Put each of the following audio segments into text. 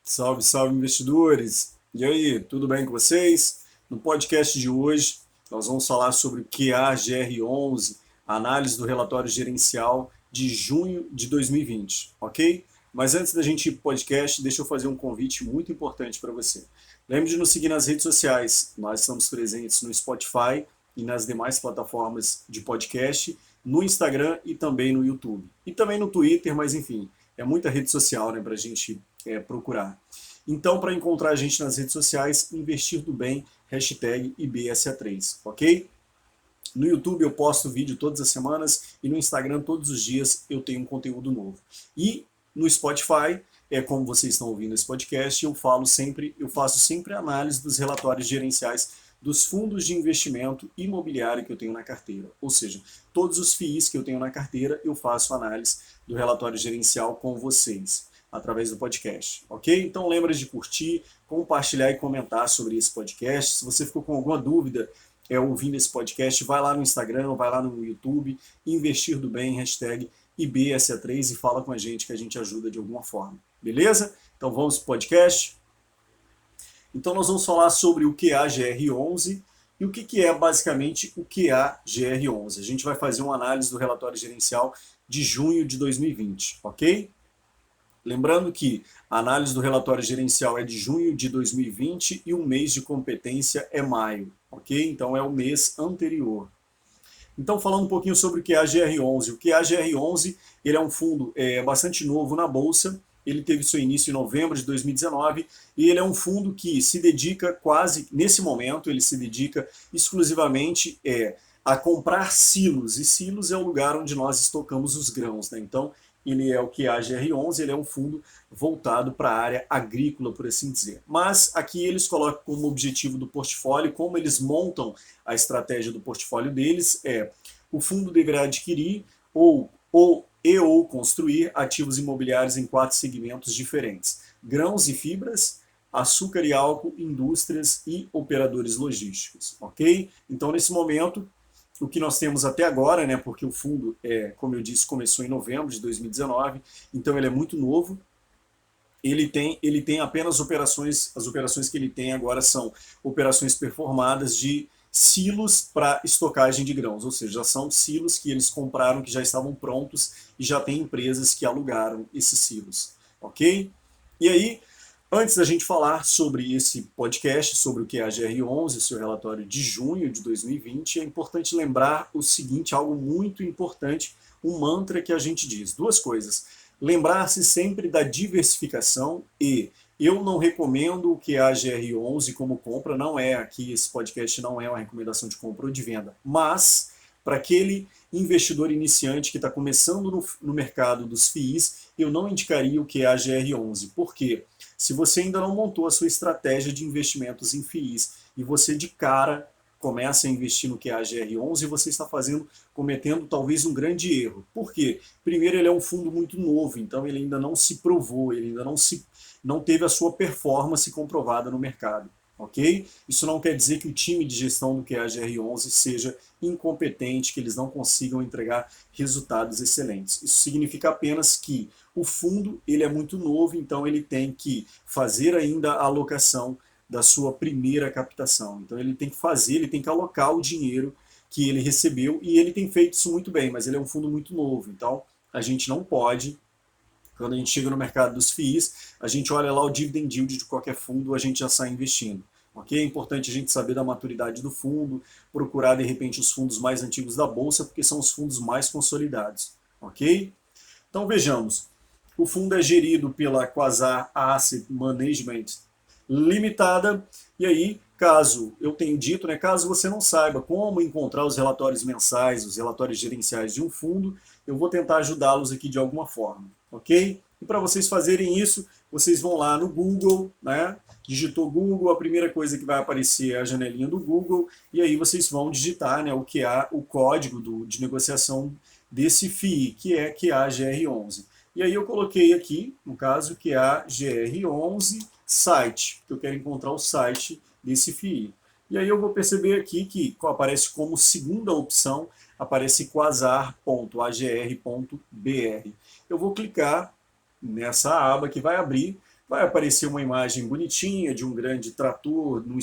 Salve, salve, investidores! E aí, tudo bem com vocês? No podcast de hoje, nós vamos falar sobre o QAGR11, análise do relatório gerencial de junho de 2020, ok? Mas antes da gente ir para o podcast, deixa eu fazer um convite muito importante para você. Lembre de nos seguir nas redes sociais. Nós estamos presentes no Spotify e nas demais plataformas de podcast, no Instagram e também no YouTube. E também no Twitter, mas enfim, é muita rede social, né, para a gente procurar. Então, para encontrar a gente nas redes sociais, investir do bem, hashtag IBSA3, ok? No YouTube eu posto vídeo todas as semanas e no Instagram todos os dias eu tenho um conteúdo novo. E no Spotify, como vocês estão ouvindo esse podcast, eu faço sempre análise dos relatórios gerenciais dos fundos de investimento imobiliário que eu tenho na carteira. Ou seja, todos os FIIs que eu tenho na carteira, eu faço análise do relatório gerencial com vocês através do podcast, ok? Então lembra de curtir, compartilhar e comentar sobre esse podcast. Se você ficou com alguma dúvida ouvindo esse podcast, vai lá no Instagram, vai lá no YouTube, Investir do Bem, hashtag IBSA3 e fala com a gente que a gente ajuda de alguma forma, beleza? Então vamos para o podcast. Então nós vamos falar sobre o QAGR11 e o que é basicamente o QAGR11. A gente vai fazer uma análise do relatório gerencial de junho de 2020, ok? Lembrando que a análise do relatório gerencial é de junho de 2020 e o mês de competência é maio, ok? Então é o mês anterior. Então, falando um pouquinho sobre o QAGR11. O QAGR11 ele é um fundo bastante novo na Bolsa, ele teve seu início em novembro de 2019 e ele é um fundo que se dedica quase, nesse momento, ele se dedica exclusivamente a comprar silos, e silos é o lugar onde nós estocamos os grãos, né? Então, ele é o QAGR11, ele é um fundo voltado para a área agrícola, por assim dizer. Mas aqui eles colocam como objetivo do portfólio, como eles montam a estratégia do portfólio deles, o fundo deverá adquirir ou construir ativos imobiliários em 4 segmentos diferentes: grãos e fibras, açúcar e álcool, indústrias e operadores logísticos, ok? Então, nesse momento, o que nós temos até agora, né, porque o fundo, como eu disse, começou em novembro de 2019, então ele é muito novo. Ele tem apenas operações, as operações que ele tem agora são operações performadas de silos para estocagem de grãos, ou seja, já são silos que eles compraram, que já estavam prontos e já tem empresas que alugaram esses silos, ok? E aí, antes da gente falar sobre esse podcast, sobre o que é a GR11, seu relatório de junho de 2020, é importante lembrar o seguinte, algo muito importante, um mantra que a gente diz, duas coisas. Lembrar-se sempre da diversificação e eu não recomendo o que é a GR11 como compra, não é aqui, esse podcast não é uma recomendação de compra ou de venda, mas para aquele investidor iniciante que está começando no mercado dos FIIs, eu não indicaria o que é a GR11. Por quê? Se você ainda não montou a sua estratégia de investimentos em FIIs e você de cara começa a investir no que é a GR11, você está cometendo talvez um grande erro. Por quê? Primeiro, ele é um fundo muito novo, então ele ainda não se provou, ele ainda não teve a sua performance comprovada no mercado. Ok? Isso não quer dizer que o time de gestão do QAGR11 seja incompetente, que eles não consigam entregar resultados excelentes. Isso significa apenas que o fundo ele é muito novo, então ele tem que fazer ainda a alocação da sua primeira captação. Então ele tem que fazer, ele tem que alocar o dinheiro que ele recebeu e ele tem feito isso muito bem, mas ele é um fundo muito novo, então a gente não pode, quando a gente chega no mercado dos FIIs, a gente olha lá o dividend yield de qualquer fundo, a gente já sai investindo. Ok? É importante a gente saber da maturidade do fundo, procurar de repente os fundos mais antigos da bolsa, porque são os fundos mais consolidados. Ok? Então vejamos. O fundo é gerido pela Quasar Asset Management Limitada. E aí, caso eu tenha dito, né, caso você não saiba como encontrar os relatórios mensais, os relatórios gerenciais de um fundo, eu vou tentar ajudá-los aqui de alguma forma, ok? E para vocês fazerem isso, vocês vão lá no Google, né? Digitou Google, a primeira coisa que vai aparecer é a janelinha do Google, e aí vocês vão digitar, né, o que é o código de negociação desse FII, que é QAGR11. E aí eu coloquei aqui, no caso, QAGR11 site, que eu quero encontrar o site desse FII. E aí eu vou perceber aqui que aparece como segunda opção, aparece quasar.agr.br. Eu vou clicar nessa aba que vai abrir, vai aparecer uma imagem bonitinha de um grande trator no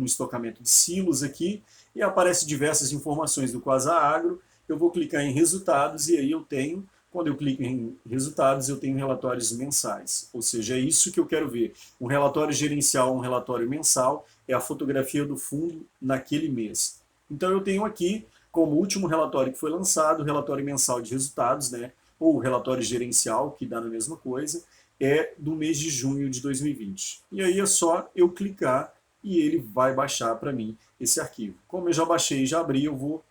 estocamento de silos aqui, e aparece diversas informações do Quasar Agro. Eu vou clicar em resultados e aí eu tenho, quando eu clico em resultados, eu tenho relatórios mensais. Ou seja, é isso que eu quero ver. Um relatório gerencial, um relatório mensal, é a fotografia do fundo naquele mês. Então eu tenho aqui, como último relatório que foi lançado, o relatório mensal de resultados, né? Ou o relatório gerencial, que dá na mesma coisa, é do mês de junho de 2020. E aí é só eu clicar e ele vai baixar para mim esse arquivo. Como eu já baixei e já abri, eu vou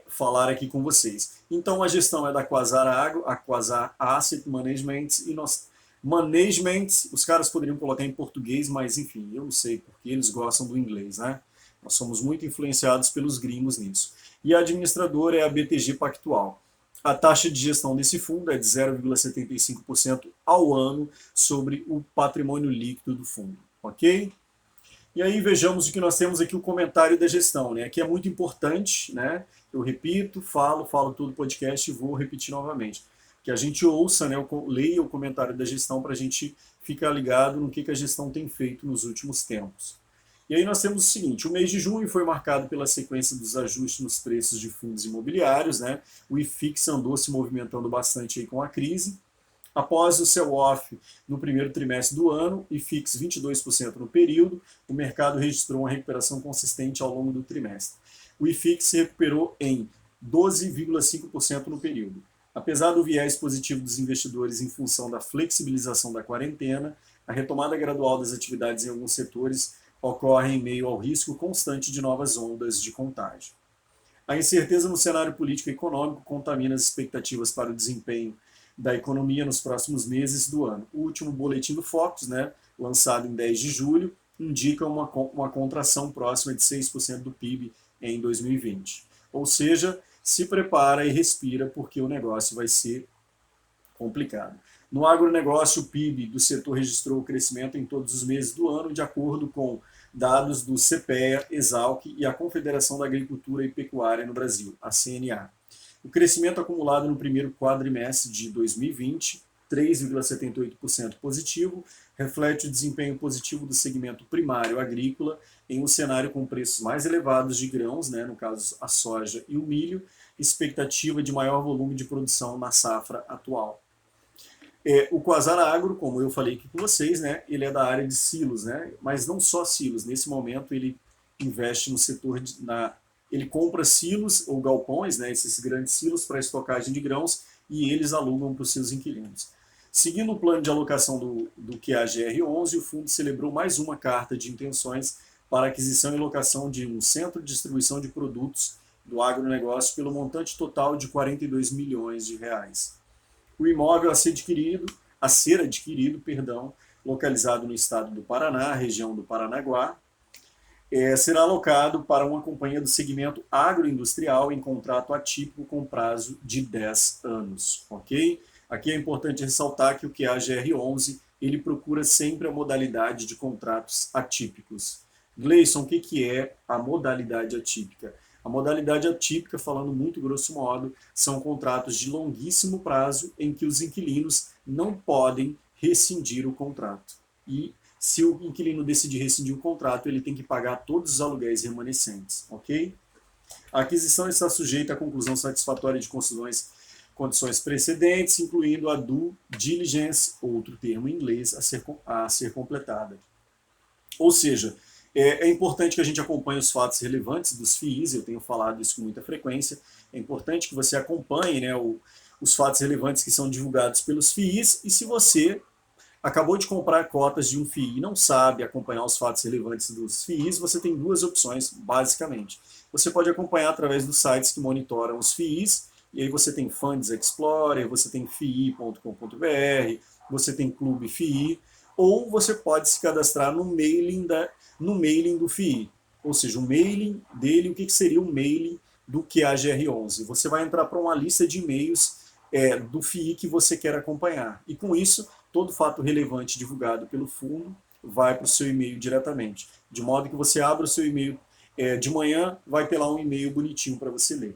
falar aqui com vocês. Então a gestão é da Quasar Agro, a Quasar Asset Management, e nós Management, os caras poderiam colocar em português, mas enfim, eu não sei porque eles gostam do inglês, né? Nós somos muito influenciados pelos gringos nisso. E a administradora é a BTG Pactual. A taxa de gestão desse fundo é de 0,75% ao ano sobre o patrimônio líquido do fundo, ok? E aí vejamos o que nós temos aqui, o comentário da gestão, né? Que é muito importante, né? Eu repito, falo todo o podcast e vou repetir novamente. Que a gente ouça, né? Leia o comentário da gestão para a gente ficar ligado no que a gestão tem feito nos últimos tempos. E aí nós temos o seguinte, o mês de junho foi marcado pela sequência dos ajustes nos preços de fundos imobiliários, né? O IFIX andou se movimentando bastante aí com a crise. Após o sell-off no primeiro trimestre do ano, IFIX 22% no período, o mercado registrou uma recuperação consistente ao longo do trimestre. O IFIX se recuperou em 12,5% no período. Apesar do viés positivo dos investidores em função da flexibilização da quarentena, a retomada gradual das atividades em alguns setores ocorre em meio ao risco constante de novas ondas de contágio. A incerteza no cenário político e econômico contamina as expectativas para o desempenho da economia nos próximos meses do ano. O último boletim do Focus, né, lançado em 10 de julho, indica uma contração próxima de 6% do PIB em 2020. Ou seja, se prepara e respira porque o negócio vai ser complicado. No agronegócio, o PIB do setor registrou crescimento em todos os meses do ano, de acordo com dados do CPEA, Exalc e a Confederação da Agricultura e Pecuária no Brasil, a CNA. O crescimento acumulado no primeiro quadrimestre de 2020, 3,78% positivo, reflete o desempenho positivo do segmento primário agrícola em um cenário com preços mais elevados de grãos, né, no caso a soja e o milho, expectativa de maior volume de produção na safra atual. O Quasar Agro, como eu falei aqui com vocês, né, ele é da área de silos, né, mas não só silos. Nesse momento ele investe no setor ele compra silos ou galpões, né, esses grandes silos para estocagem de grãos, e eles alugam para os seus inquilinos. Seguindo o plano de alocação do QAGR11, o fundo celebrou mais uma carta de intenções para aquisição e locação de um centro de distribuição de produtos do agronegócio pelo montante total de 42 milhões de reais. O imóvel a ser adquirido, localizado no estado do Paraná, região do Paranaguá, será alocado para uma companhia do segmento agroindustrial em contrato atípico com prazo de 10 anos, ok? Aqui é importante ressaltar que o QAGR11 ele procura sempre a modalidade de contratos atípicos. Gleison, o que é a modalidade atípica? A modalidade atípica, falando muito grosso modo, são contratos de longuíssimo prazo em que os inquilinos não podem rescindir o contrato. E se o inquilino decidir rescindir o contrato, ele tem que pagar todos os aluguéis remanescentes, ok? A aquisição está sujeita à conclusão satisfatória de condições precedentes, incluindo a due diligence, outro termo em inglês, a ser completada. Ou seja, é importante que a gente acompanhe os fatos relevantes dos FIIs, eu tenho falado isso com muita frequência, é importante que você acompanhe, né, os fatos relevantes que são divulgados pelos FIIs, e se você acabou de comprar cotas de um FII e não sabe acompanhar os fatos relevantes dos FIIs, você tem duas opções, basicamente. Você pode acompanhar através dos sites que monitoram os FIIs, e aí você tem Funds Explorer, você tem FII.com.br, você tem Clube FII, ou você pode se cadastrar no mailing do FII. Ou seja, o mailing dele, o que seria o mailing do QAGR11? Você vai entrar para uma lista de e-mails do FII que você quer acompanhar. E com isso, todo fato relevante divulgado pelo fundo vai para o seu e-mail diretamente. De modo que você abre o seu e-mail de manhã, vai ter lá um e-mail bonitinho para você ler.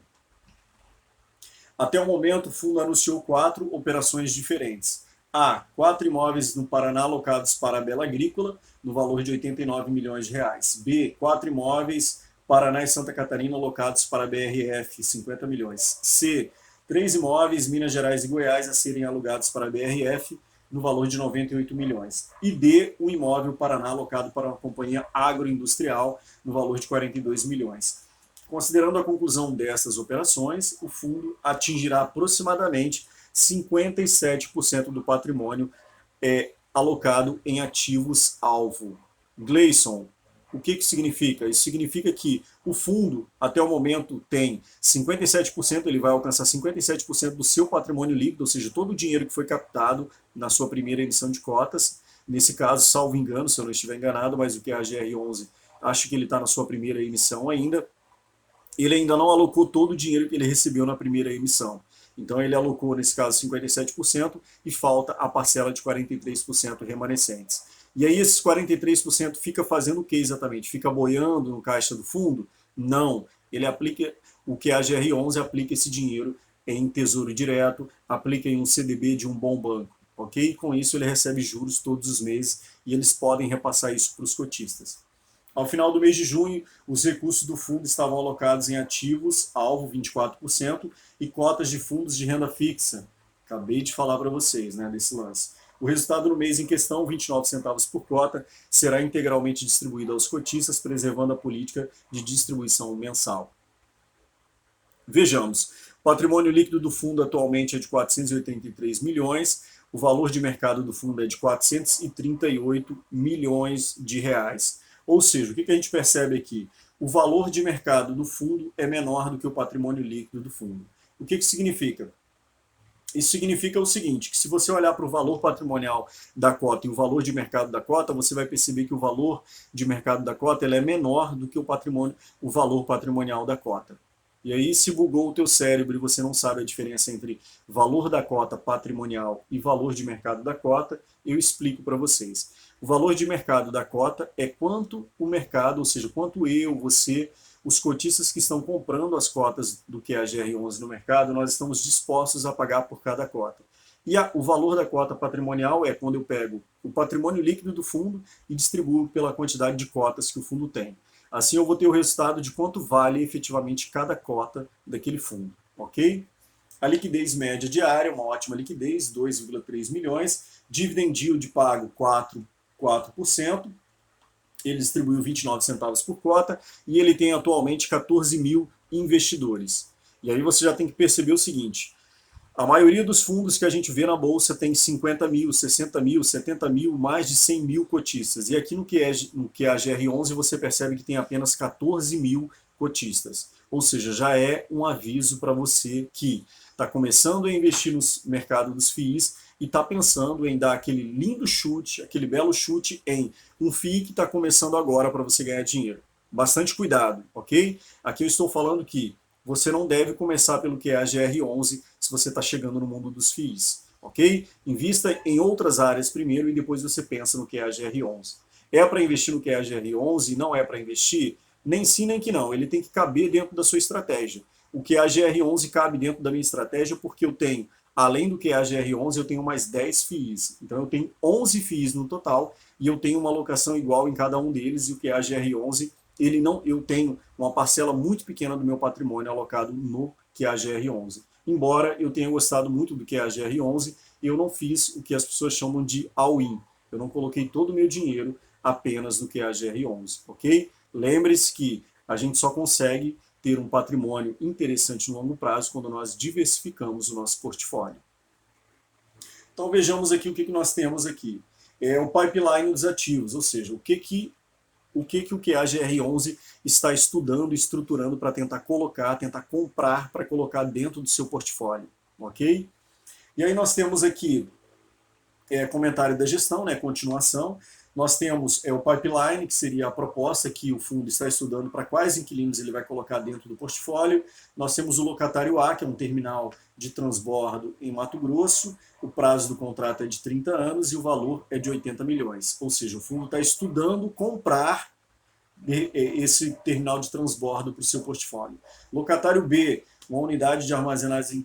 Até o momento, o fundo anunciou 4 operações diferentes. A. 4 imóveis no Paraná alocados para a Bela Agrícola, no valor de 89 milhões de reais. B. 4 imóveis Paraná e Santa Catarina alocados para a BRF, 50 milhões. C. 3 imóveis Minas Gerais e Goiás a serem alugados para a BRF, no valor de 98 milhões. E D. Um imóvel Paraná alocado para uma companhia agroindustrial, no valor de 42 milhões. Considerando a conclusão dessas operações, o fundo atingirá aproximadamente 57% do patrimônio alocado em ativos-alvo. Gleison, o que isso significa? Isso significa que o fundo, até o momento, tem 57%, ele vai alcançar 57% do seu patrimônio líquido, ou seja, todo o dinheiro que foi captado na sua primeira emissão de cotas. Nesse caso, salvo engano, se eu não estiver enganado, mas o QAGR11, acho que ele está na sua primeira emissão ainda. Ele ainda não alocou todo o dinheiro que ele recebeu na primeira emissão. Então ele alocou, nesse caso, 57% e falta a parcela de 43% remanescentes. E aí esses 43% fica fazendo o que exatamente? Fica boiando no caixa do fundo? Não. Ele aplica, o QAGR11 aplica esse dinheiro em tesouro direto, aplica em um CDB de um bom banco. Ok? Com isso ele recebe juros todos os meses e eles podem repassar isso para os cotistas. Ao final do mês de junho, os recursos do fundo estavam alocados em ativos, alvo 24%, e cotas de fundos de renda fixa. Acabei de falar para vocês, né, desse lance. O resultado no mês em questão, 29 centavos por cota, será integralmente distribuído aos cotistas, preservando a política de distribuição mensal. Vejamos, o patrimônio líquido do fundo atualmente é de 483 milhões, o valor de mercado do fundo é de 438 milhões de reais. Ou seja, o que a gente percebe aqui? O valor de mercado do fundo é menor do que o patrimônio líquido do fundo. O que significa? Isso significa o seguinte, que se você olhar para o valor patrimonial da cota e o valor de mercado da cota, você vai perceber que o valor de mercado da cota é menor do que o valor patrimonial da cota. E aí, se bugou o teu cérebro e você não sabe a diferença entre valor da cota patrimonial e valor de mercado da cota, eu explico para vocês. O valor de mercado da cota é quanto o mercado, ou seja, quanto eu, você, os cotistas que estão comprando as cotas do QAGR11 no mercado, nós estamos dispostos a pagar por cada cota. E o valor da cota patrimonial é quando eu pego o patrimônio líquido do fundo e distribuo pela quantidade de cotas que o fundo tem. Assim eu vou ter o resultado de quanto vale efetivamente cada cota daquele fundo, ok? A liquidez média diária, uma ótima liquidez, 2,3 milhões, dividend yield pago 4%, ele distribuiu 29 centavos por cota e ele tem atualmente 14 mil investidores. E aí você já tem que perceber o seguinte, a maioria dos fundos que a gente vê na bolsa tem 50 mil, 60 mil, 70 mil, mais de 100 mil cotistas. E aqui no QAGR11 você percebe que tem apenas 14 mil cotistas. Ou seja, já é um aviso para você que está começando a investir no mercado dos FIIs e está pensando em dar aquele lindo chute, aquele belo chute em um FII que está começando agora para você ganhar dinheiro. Bastante cuidado, ok? Aqui eu estou falando que você não deve começar pelo QAGR11 se você está chegando no mundo dos FIIs, ok? Invista em outras áreas primeiro e depois você pensa no QAGR11. É para investir no QAGR11 e não é para investir? Nem sim, nem que não. Ele tem que caber dentro da sua estratégia. O QAGR11 cabe dentro da minha estratégia porque eu tenho, além do QAGR11, eu tenho mais 10 FIIs. Então eu tenho 11 FIIs no total e eu tenho uma alocação igual em cada um deles e o QAGR11 eu tenho uma parcela muito pequena do meu patrimônio alocado no QAGR11. Embora eu tenha gostado muito do QAGR11, eu não fiz o que as pessoas chamam de all-in. Eu não coloquei todo o meu dinheiro apenas no QAGR11, ok? Lembre-se que a gente só consegue ter um patrimônio interessante no longo prazo quando nós diversificamos o nosso portfólio. Então vejamos aqui o que nós temos aqui. É o pipeline dos ativos, ou seja, o que o QAGR11 está estudando e estruturando para tentar comprar para colocar dentro do seu portfólio, ok? E aí nós temos aqui comentário da gestão, né, continuação. Nós temos o pipeline, que seria a proposta que o fundo está estudando para quais inquilinos ele vai colocar dentro do portfólio. Nós temos o locatário A, que é um terminal de transbordo em Mato Grosso. O prazo do contrato é de 30 anos e o valor é de 80 milhões. Ou seja, o fundo está estudando comprar esse terminal de transbordo para o seu portfólio. Locatário B, uma unidade de armazenagem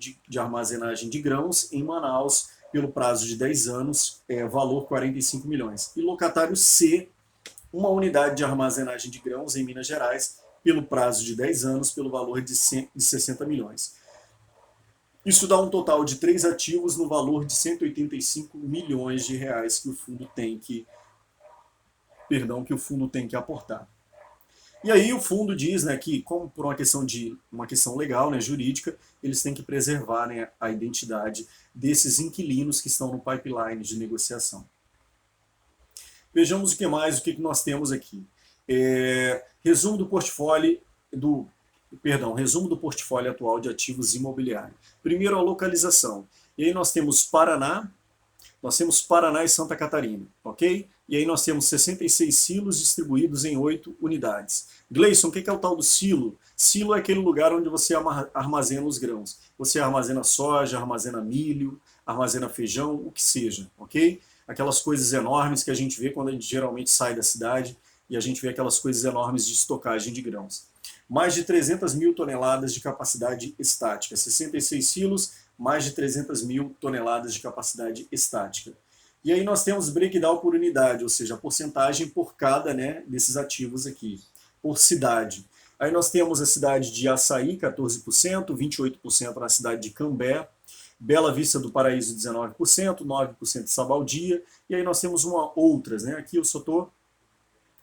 de grãos em Manaus, pelo prazo de 10 anos, valor 45 milhões. E locatário C, uma unidade de armazenagem de grãos em Minas Gerais, pelo prazo de 10 anos, pelo valor de 60 milhões. Isso dá um total de 3 ativos no valor de 185 milhões de reais que o fundo tem que aportar. E aí o fundo diz, né, que, como por uma questão legal, né, jurídica, eles têm que preservar, né, a identidade desses inquilinos que estão no pipeline de negociação. Vejamos o que nós temos aqui. Resumo do portfólio atual de ativos imobiliários. Primeiro, a localização. E aí nós temos Paraná e Santa Catarina, ok? E aí nós temos 66 silos distribuídos em 8 unidades. Gleison, o que é o tal do silo? Silo é aquele lugar onde você armazena os grãos. Você armazena soja, armazena milho, armazena feijão, o que seja, ok? Aquelas coisas enormes que a gente vê quando a gente geralmente sai da cidade e a gente vê aquelas coisas enormes de estocagem de grãos. Mais de 300 mil toneladas de capacidade estática, 66 silos, mais de 300 mil toneladas de capacidade estática. E aí nós temos breakdown por unidade, ou seja, a porcentagem por cada, né, desses ativos aqui, por cidade. Aí nós temos a cidade de Açaí, 14%, 28% na cidade de Cambé, Bela Vista do Paraíso, 19%, 9% de Sabaldia, e aí nós temos outras, né? Aqui eu só estou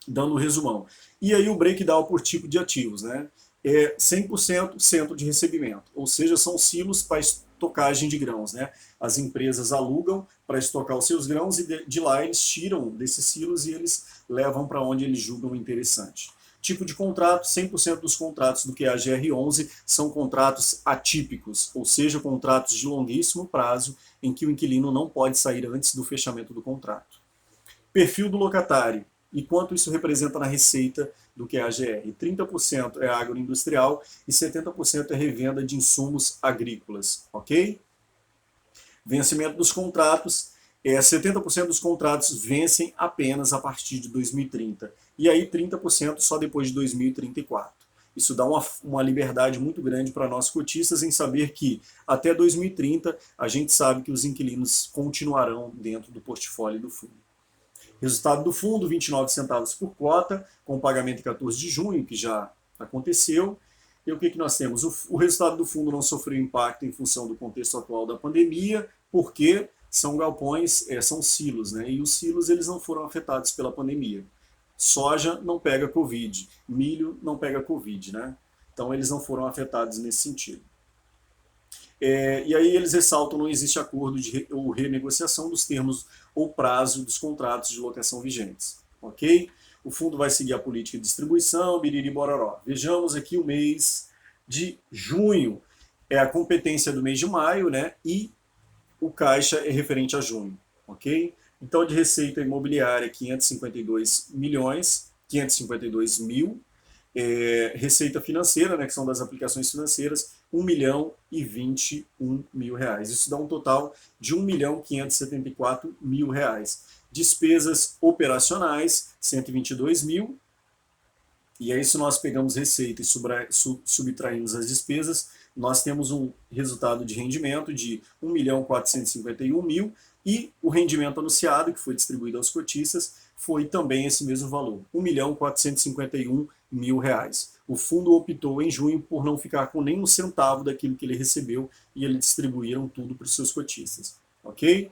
dando um resumão. E aí o breakdown por tipo de ativos, né? 100% centro de recebimento, ou seja, são silos para estocagem de grãos, né? As empresas alugam para estocar os seus grãos e de lá eles tiram desses silos e eles levam para onde eles julgam interessante. Tipo de contrato, 100% dos contratos do QAGR11 são contratos atípicos, ou seja, contratos de longuíssimo prazo em que o inquilino não pode sair antes do fechamento do contrato. Perfil do locatário e quanto isso representa na receita do QAGR. 30% é agroindustrial e 70% é revenda de insumos agrícolas, ok? Vencimento dos contratos, 70% dos contratos vencem apenas a partir de 2030, e aí 30% só depois de 2034. Isso dá uma liberdade muito grande para nós cotistas em saber que até 2030 a gente sabe que os inquilinos continuarão dentro do portfólio do fundo. Resultado do fundo, 29 centavos por cota, com pagamento em 14 de junho, que já aconteceu. E o que nós temos? O resultado do fundo não sofreu impacto em função do contexto atual da pandemia, porque são galpões, são silos, né? E os silos eles não foram afetados pela pandemia. Soja não pega Covid, milho não pega Covid, né? Então eles não foram afetados nesse sentido. E aí eles ressaltam, não existe acordo ou renegociação dos termos ou prazo dos contratos de locação vigentes, ok? O fundo vai seguir a política de distribuição, biriri bororó. Vejamos aqui o mês de junho, é a competência do mês de maio, né? E o caixa é referente a junho, ok? Então de receita imobiliária 552 mil, receita financeira, né, que são das aplicações financeiras, 1.021.000 reais. Isso dá um total de 1.574.000 reais. Despesas operacionais, 122 mil. E aí, se nós pegamos receita e subtraímos as despesas, nós temos um resultado de rendimento de 1.451.000 e o rendimento anunciado, que foi distribuído aos cotistas, foi também esse mesmo valor, 1.451.000 reais. O fundo optou em junho por não ficar com nenhum centavo daquilo que ele recebeu e eles distribuíram tudo para os seus cotistas, ok?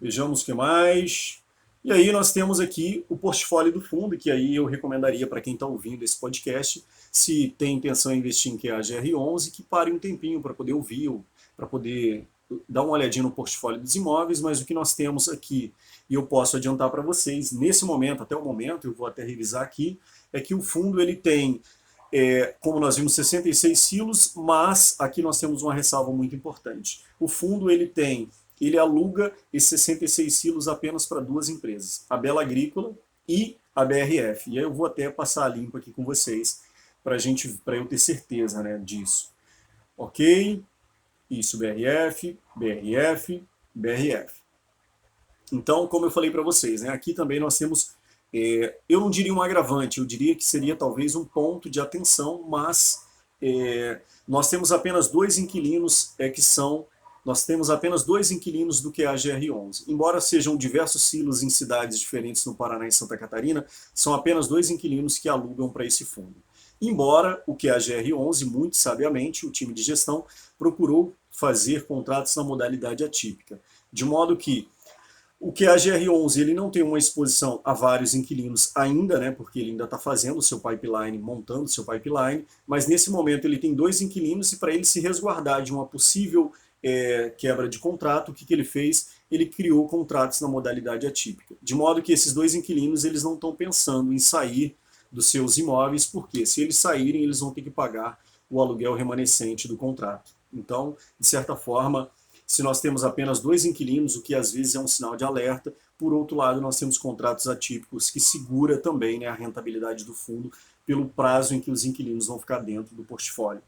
Vejamos o que mais. E aí nós temos aqui o portfólio do fundo, que aí eu recomendaria para quem está ouvindo esse podcast, se tem intenção em investir em QAGR11, que pare um tempinho para poder ouvir, para poder dar uma olhadinha no portfólio dos imóveis, mas o que nós temos aqui, e eu posso adiantar para vocês, nesse momento, até o momento, eu vou até revisar aqui, é que o fundo ele tem, como nós vimos, 66 silos, mas aqui nós temos uma ressalva muito importante. O fundo ele aluga esses 66 silos apenas para duas empresas, a Bela Agrícola e a BRF. E aí eu vou até passar a limpo aqui com vocês, para eu ter certeza, né, disso. Ok? Isso, BRF, BRF, BRF. Então, como eu falei para vocês, né, aqui também nós temos, eu não diria um agravante, eu diria que seria talvez um ponto de atenção, mas nós temos apenas dois inquilinos que são nós temos apenas 2 inquilinos do QAGR11. Embora sejam diversos silos em cidades diferentes no Paraná e Santa Catarina, são apenas 2 inquilinos que alugam para esse fundo. Embora o QAGR11, muito sabiamente, o time de gestão procurou fazer contratos na modalidade atípica, de modo que o QAGR11 ele não tem uma exposição a vários inquilinos ainda, né, porque ele ainda está fazendo o seu pipeline, montando o seu pipeline, mas nesse momento ele tem 2 inquilinos e para ele se resguardar de uma possível quebra de contrato, o que ele fez? Ele criou contratos na modalidade atípica, de modo que esses 2 inquilinos eles não estão pensando em sair dos seus imóveis, porque se eles saírem eles vão ter que pagar o aluguel remanescente do contrato. Então, de certa forma, se nós temos apenas 2 inquilinos, o que às vezes é um sinal de alerta, por outro lado, nós temos contratos atípicos que segura também, né, a rentabilidade do fundo pelo prazo em que os inquilinos vão ficar dentro do portfólio.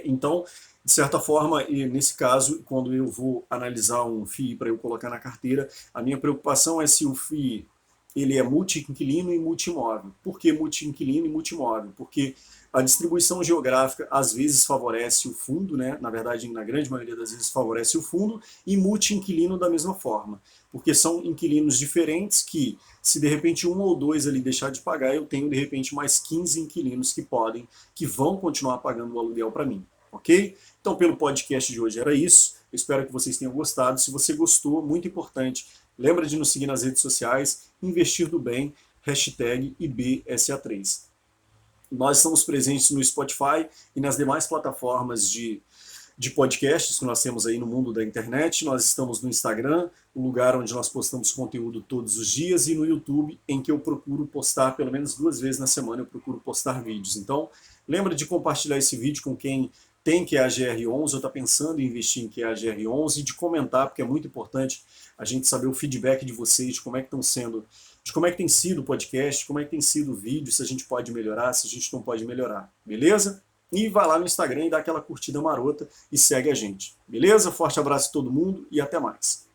Então, de certa forma, e nesse caso, quando eu vou analisar um FII para eu colocar na carteira, a minha preocupação é se o FII ele é multi-inquilino e multi-imóvel. Por que multi-inquilino e multi-imóvel? Porque a distribuição geográfica às vezes favorece o fundo, né? Na verdade, na grande maioria das vezes favorece o fundo, e multi-inquilino da mesma forma. Porque são inquilinos diferentes que, se de repente um ou dois ali deixar de pagar, eu tenho de repente mais 15 inquilinos que vão continuar pagando o aluguel para mim. Ok? Então, pelo podcast de hoje era isso. Eu espero que vocês tenham gostado. Se você gostou, muito importante, lembra de nos seguir nas redes sociais, Investir do Bem, hashtag IBSA3. Nós estamos presentes no Spotify e nas demais plataformas de podcasts que nós temos aí no mundo da internet. Nós estamos no Instagram, um lugar onde nós postamos conteúdo todos os dias, e no YouTube, em que eu procuro postar pelo menos 2 vezes na semana, eu procuro postar vídeos. Então, lembra de compartilhar esse vídeo com quem tem QAGR11 ou está pensando em investir em QAGR11, e de comentar, porque é muito importante a gente saber o feedback de vocês, de como é que estão sendo, de como é que tem sido o podcast, como é que tem sido o vídeo, se a gente pode melhorar, se a gente não pode melhorar, beleza? E vai lá no Instagram e dá aquela curtida marota e segue a gente, beleza? Forte abraço a todo mundo e até mais.